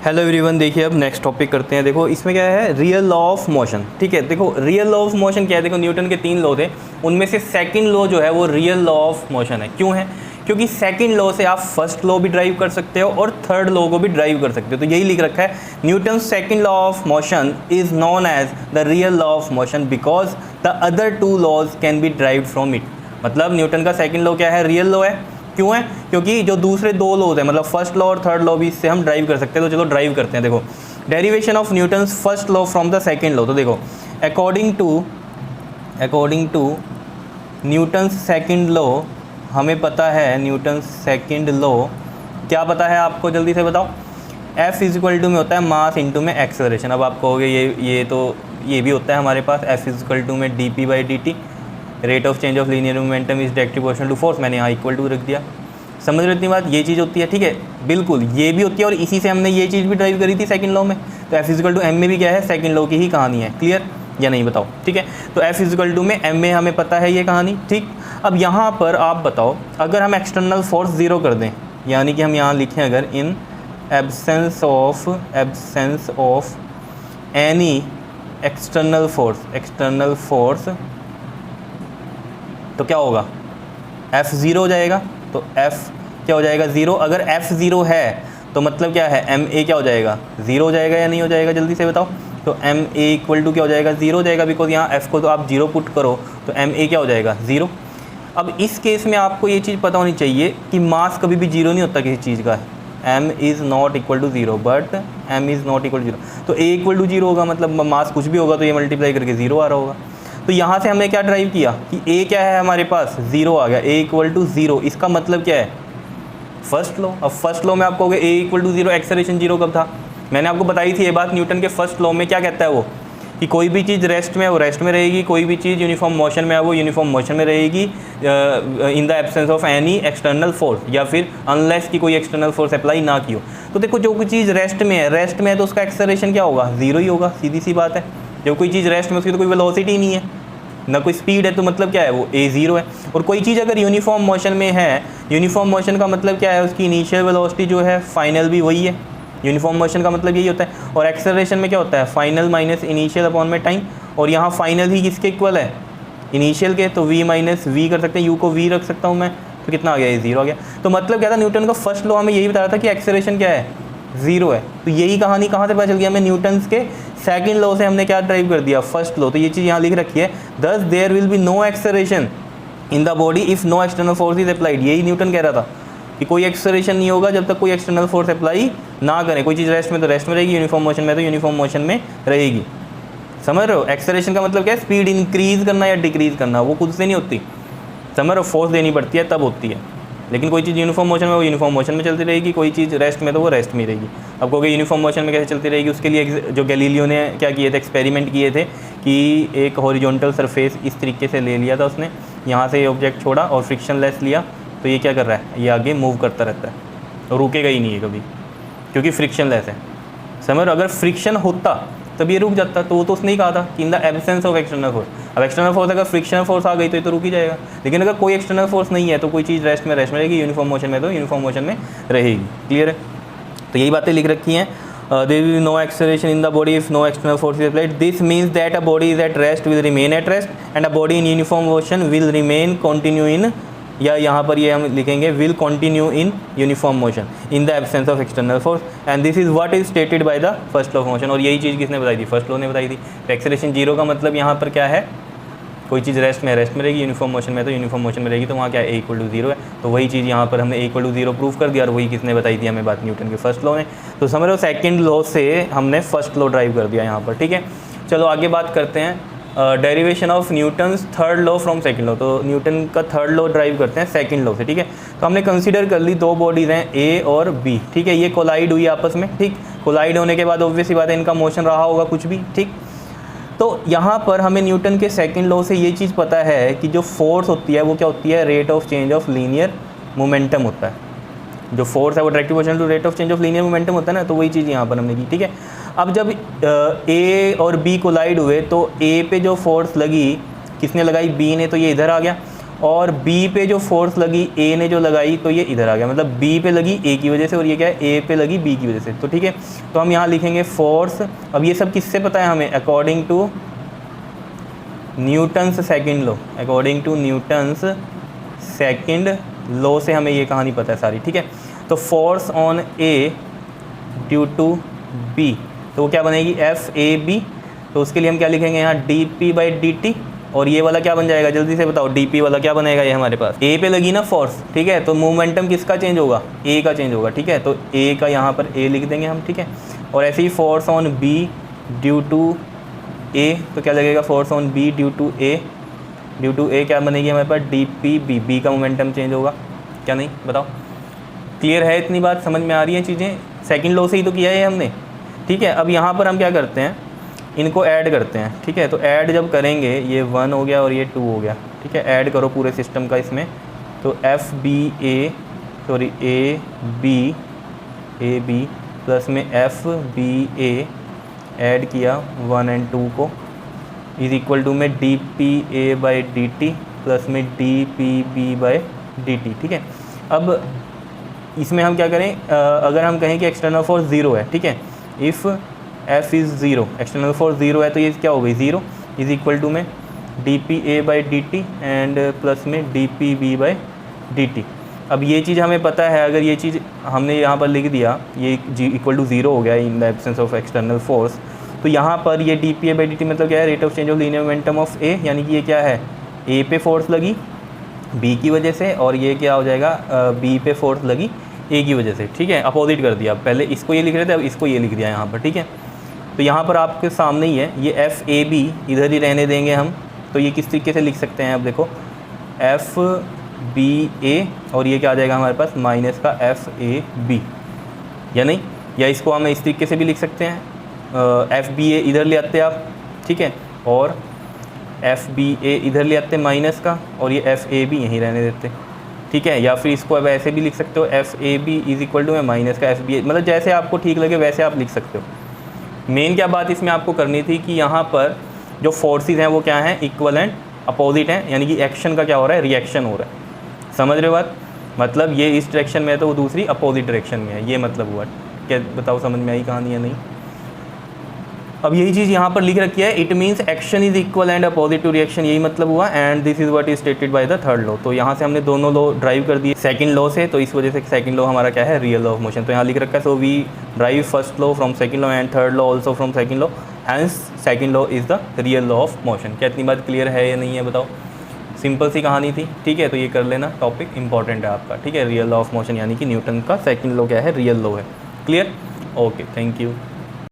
Hello everyone, देखिए अब next topic करते हैं। देखो इसमें क्या है, रियल लॉ ऑफ मोशन। ठीक है, देखो रियल लॉ ऑफ मोशन क्या है। देखो न्यूटन के 3 लॉ थे, उनमें से सेकंड लॉ जो है वो रियल लॉ ऑफ मोशन है। क्यों है? क्योंकि सेकंड लॉ से आप फर्स्ट लॉ भी ड्राइव कर सकते हो और थर्ड लॉ को भी ड्राइव कर सकते हो। तो यही लिख रखा है, Newton second law of motion is known as the real law of motion because the other 2 laws can be derived from it. मतलब न्यूटन का सेकंड लॉ क्या है, रियल लॉ है। क्यों है? क्योंकि जो दूसरे 2 लॉज हैं, मतलब फर्स्ट लॉ और थर्ड लॉ भी इससे हम ड्राइव कर सकते हैं। तो चलो ड्राइव करते हैं। देखो derivation of Newton's first law from the second law. तो देखो according to Newton's second law, हमें पता है न्यूटन्स सेकंड लॉ क्या पता है आपको, जल्दी से बताओ। F इज इक्वल टू में होता है मास इंटू में एक्सेलरेशन। अब आप कहोगे ये भी होता है हमारे पास। F इज इक्वल टू में dp/dt, rate of change of linear momentum is directly proportional to force. मैंने यहाँ इक्वल टू रख दिया। समझ रहे हो इतनी बात? ये चीज़ होती है। ठीक है, बिल्कुल ये भी होती है और इसी से हमने ये चीज़ भी ड्राइव करी थी सेकंड लॉ में। तो F इजिकल टू एम में भी क्या है, सेकंड लॉ की ही कहानी है। क्लियर या नहीं बताओ? ठीक है, तो F इजिकल टू में एम में हमें पता है ये कहानी। ठीक, अब यहाँ पर आप बताओ, अगर हम एक्सटर्नल फोर्स ज़ीरो कर दें, यानी कि हम यहाँ लिखें अगर in absence of any external force, तो क्या होगा, F ज़ीरो हो जाएगा। तो F क्या हो जाएगा, ज़ीरो। अगर F ज़ीरो है तो मतलब क्या है, MA क्या हो जाएगा, ज़ीरो हो जाएगा या नहीं हो जाएगा, जल्दी से बताओ। तो MA इक्वल टू क्या हो जाएगा, ज़ीरो हो जाएगा। बिकॉज यहाँ F को तो आप ज़ीरो पुट करो तो MA क्या हो जाएगा, ज़ीरो। अब इस केस में आपको ये चीज़ पता होनी चाहिए कि मास कभी भी जीरो नहीं होता किसी चीज़ का। M is not equal to zero, but M is not equal to zero. तो A इक्वल टू ज़ीरो होगा, मतलब मास कुछ भी होगा तो ये मल्टीप्लाई करके ज़ीरो आ रहा होगा। तो यहाँ से हमने क्या ड्राइव किया कि A क्या है हमारे पास, ज़ीरो आ गया। A इक्वल टू ज़ीरो, इसका मतलब क्या है, फर्स्ट लॉ। अब फर्स्ट लॉ में आप कहोगे A equal to zero, acceleration zero कब था? मैंने आपको बताई थी ये बात। न्यूटन के फर्स्ट लॉ में क्या कहता है वो, कि कोई भी चीज़ रेस्ट में है वो रेस्ट में रहेगी, कोई भी चीज़ यूनिफॉर्म मोशन में है वो यूनिफॉर्म मोशन में रहेगी, इन the absence of any external force, या फिर अनलेस कि कोई एक्सटर्नल फोर्स अप्लाई ना की हो। तो देखो जो कोई चीज़ रेस्ट में है तो उसका एक्सेलरेशन क्या होगा, ज़ीरो ही होगा। सीधी सी बात है। जब कोई चीज़ रेस्ट में, उसकी तो कोई वेलोसिटी नहीं है ना कोई स्पीड है, तो मतलब क्या है, वो A ज़ीरो है। और कोई चीज़ अगर यूनिफॉर्म मोशन में है, यूनिफॉर्म मोशन का मतलब क्या है, उसकी इनिशियल वेलोसिटी जो है फाइनल भी वही है। यूनिफॉर्म मोशन का मतलब यही होता है। और एक्सेलरेशन में क्या होता है, फाइनल माइनस इनिशियल अपॉन में टाइम। और यहाँ फाइनल ही किसके इक्वल है, इनिशियल के। तो V माइनस V कर सकते हैं, U को V रख सकता हूँ मैं। तो कितना आ गया, ये ज़ीरो आ गया। तो मतलब क्या था, न्यूटन का फर्स्ट लॉ हमें यही बताया था कि एक्सेलरेशन क्या है, ज़ीरो है। तो यही कहानी कहाँ से पता चल गया हमें, न्यूटन्स के सेकंड लॉ से हमने क्या ड्राइव कर दिया, फर्स्ट लॉ। तो ये चीज़ यहाँ लिख रखी है, thus there will be no acceleration in the body if no external force is applied. यही न्यूटन कह रहा था कि कोई एक्सेलरेशन नहीं होगा जब तक कोई एक्सटर्नल फोर्स अप्लाई ना करे। कोई चीज़ रेस्ट में तो रेस्ट में रहेगी, यूनिफॉर्म मोशन में तो यूनिफॉर्म मोशन में रहेगी। समझ रहे हो? एक्सेलरेशन का मतलब क्या है, स्पीड इंक्रीज़ करना या डिक्रीज़ करना, वो खुद से नहीं होती। समझ रहे हो? फोर्स देनी पड़ती है तब होती है। लेकिन कोई चीज़ यूनिफॉर्म मोशन में वो यूनिफॉर्म मोशन में चलती रहेगी, कोई चीज़ रेस्ट में तो वो रेस्ट में रहेगी। अब कहोगे यूनिफॉर्म मोशन में कैसे चलती रहेगी, उसके लिए जो गैलीलियो ने क्या किए थे, एक्सपेरिमेंट किए थे कि एक हॉरिजॉन्टल सरफेस इस तरीके से ले लिया था उसने, यहाँ से ये ऑब्जेक्ट छोड़ा और फ्रिक्शन लेस लिया, तो ये क्या कर रहा है, ये आगे मूव करता रहता है और रुकेगा ही नहीं है कभी, क्योंकि फ्रिक्शन लेस है। समझ, अगर फ्रिक्शन होता तब ये रुक जाता। तो वो तो उसने ही कहा था कि इन the absence of external force. अब एक्सटर्नल फोर्स अगर फ्रिक्शनल फोर्स आ गई तो ये तो रुक ही जाएगा। लेकिन अगर कोई एक्सटर्नल फोर्स नहीं है तो कोई चीज़ रेस्ट में रहेगी, यूनिफॉर्म मोशन में तो यूनिफॉर्म मोशन में रहेगी। क्लियर है? तो यही बातें लिख रखी हैं। There will be no acceleration in the body if no external force is applied. This means that a body is at rest will remain at rest and a body in uniform motion will remain continue in, या यहाँ पर ये हम लिखेंगे will continue in uniform motion in the absence of external force and this is what is stated by the first law of motion. और यही चीज़ किसने बताई थी, फर्स्ट लॉ ने बताई थी। एक्सेलरेशन जीरो का मतलब यहाँ पर क्या है, कोई चीज़ रेस्ट में रहेगी, यूनिफॉर्म मोशन में तो यूनिफॉर्म मोशन में रहेगी, तो वहाँ क्या है, A इक्वल टू ज़ीरो है। तो वही चीज़ यहाँ पर हमने A equal to zero prove कर दिया और वही किसने बताई थी हमें बात, न्यूटन के फर्स्ट लॉ ने। तो समझ लो सेकंड लॉ से हमने फर्स्ट लॉ ड्राइव कर दिया यहाँ पर। ठीक है, चलो आगे बात करते हैं derivation of Newton's third law from second law. तो न्यूटन का थर्ड लॉ ड्राइव करते हैं सेकंड लॉ से। ठीक है, तो हमने कंसीडर कर ली 2 बॉडीज़ हैं A और B। ठीक है, ये कोलाइड हुई आपस में। ठीक, कोलाइड होने के बाद ऑब्वियस सी बात है इनका मोशन रहा होगा कुछ भी। ठीक, तो यहाँ पर हमें न्यूटन के सेकंड लॉ से ये चीज़ पता है कि जो फोर्स होती है वो क्या होती है, rate of change of linear momentum होता है। जो फोर्स है वो directly proportional to rate of change of linear momentum होता है ना। तो वही चीज़ यहाँ पर हमने की। ठीक है, अब जब A और B कोलाइड हुए तो A पे जो फोर्स लगी किसने लगाई, B ने, तो ये इधर आ गया। और बी पे जो फोर्स लगी ए ने जो लगाई तो ये इधर आ गया, मतलब बी पे लगी ए की वजह से और ये क्या है ए पे लगी बी की वजह से। तो ठीक है, तो हम यहाँ लिखेंगे फोर्स। अब ये सब किससे पता है हमें? According to Newton's second law, according to Newton's second law से हमें ये कहानी पता है सारी। ठीक है, तो force on A due to B, तो वो क्या बनेगी एफ ए बी। तो उसके लिए हम क्या लिखेंगे यहाँ D P by D T, और ये वाला क्या बन जाएगा जल्दी से बताओ? डी पी वाला क्या बनेगा? ये हमारे पास ए पे लगी ना फोर्स, ठीक है, तो मोमेंटम किसका चेंज होगा? ए का चेंज होगा। ठीक है, तो ए का यहाँ पर ए लिख देंगे हम। ठीक है, और ऐसे ही force on B due to A, तो क्या लगेगा? Force on B due to A, due to A क्या बनेगी हमारे पास? डी पी बी, बी का मोमेंटम चेंज होगा। क्या नहीं बताओ? क्लियर है? इतनी बात समझ में आ रही है चीज़ें? सेकंड लॉ से ही तो किया है हमने। ठीक है, अब यहाँ पर हम क्या करते हैं, इनको ऐड करते हैं। ठीक है, तो ऐड जब करेंगे ये 1 हो गया और ये 2 हो गया। ठीक है, ऐड करो पूरे सिस्टम का इसमें, तो F B A sorry A B plus में एफ बी ए ऐड किया 1 और 2 को, इज इक्वल टू में D P A by D T plus में D P B by D T. ठीक है, अब इसमें हम क्या करें, अगर हम कहें कि एक्सटर्नल फोर्स 0 है, ठीक है, if F is 0, external force 0 है, तो ये क्या हो गई 0 इज इक्वल टू में D P A by D T and plus में D P B by D T. अब ये चीज़ हमें पता है, अगर ये चीज़ हमने यहाँ पर लिख दिया ये जी इक्वल टू 0 हो गया in the absence of external force, तो यहाँ पर ये D P A by D T मतलब क्या है? Rate of change of linear momentum of A, यानी कि ये क्या है? ए पे फोर्स लगी बी की वजह से, और ये क्या हो जाएगा? बी पे फोर्स लगी ए की वजह से। ठीक है, अपोजिट कर दिया, पहले इसको ये लिख रहे थे अब इसको ये लिख दिया यहाँ पर। ठीक है, तो यहाँ पर आपके सामने ही है ये एफ ए बी, इधर ही रहने देंगे हम, तो ये किस तरीके से लिख सकते हैं? अब देखो एफ बी ए और ये क्या आ जाएगा हमारे पास? माइनस का एफ ए बी, या नहीं? या इसको हम इस तरीके से भी लिख सकते हैं, एफ बी ए इधर ले आते आप, ठीक है, और एफ बी ए इधर ले आते माइनस का, और ये एफ ए बी यहीं रहने देते। ठीक है, या फिर इसको अब ऐसे भी लिख सकते हो F A B is equal to में माइनस का एफ बी ए, मतलब जैसे आपको ठीक लगे वैसे आप लिख सकते हो। मेन क्या बात इसमें आपको करनी थी कि यहाँ पर जो फोर्सेस हैं वो क्या हैं? इक्वल एंड अपोजिट हैं, यानी कि एक्शन का क्या हो रहा है? रिएक्शन हो रहा है। समझ रहे हो बात? मतलब ये इस डायरेक्शन में है तो वो दूसरी अपोजिट डायरेक्शन में है, ये मतलब हुआ। क्या बताओ समझ में आई कहानी या नहीं? अब यही चीज़ यहाँ पर लिख रखी है, it means action is equal and opposite to reaction, यही मतलब हुआ, and this is what is stated by the third law. तो यहाँ से हमने दोनों लॉ ड्राइव कर दिए सेकंड लॉ से, तो इस वजह से सेकंड लॉ हमारा क्या है? Real law of motion. तो यहाँ लिख रखा है, so we derive first law from second law and third law also from second law, hence second law is the real law of motion. क्या इतनी बात क्लियर है या नहीं है बताओ? सिंपल सी कहानी थी। ठीक है, तो ये कर लेना, टॉपिक इंपॉर्टेंट है आपका। ठीक है, रियल लॉ ऑफ मोशन यानी कि न्यूटन का सेकंड लॉ क्या है? रियल लॉ है। क्लियर? Okay, thank you.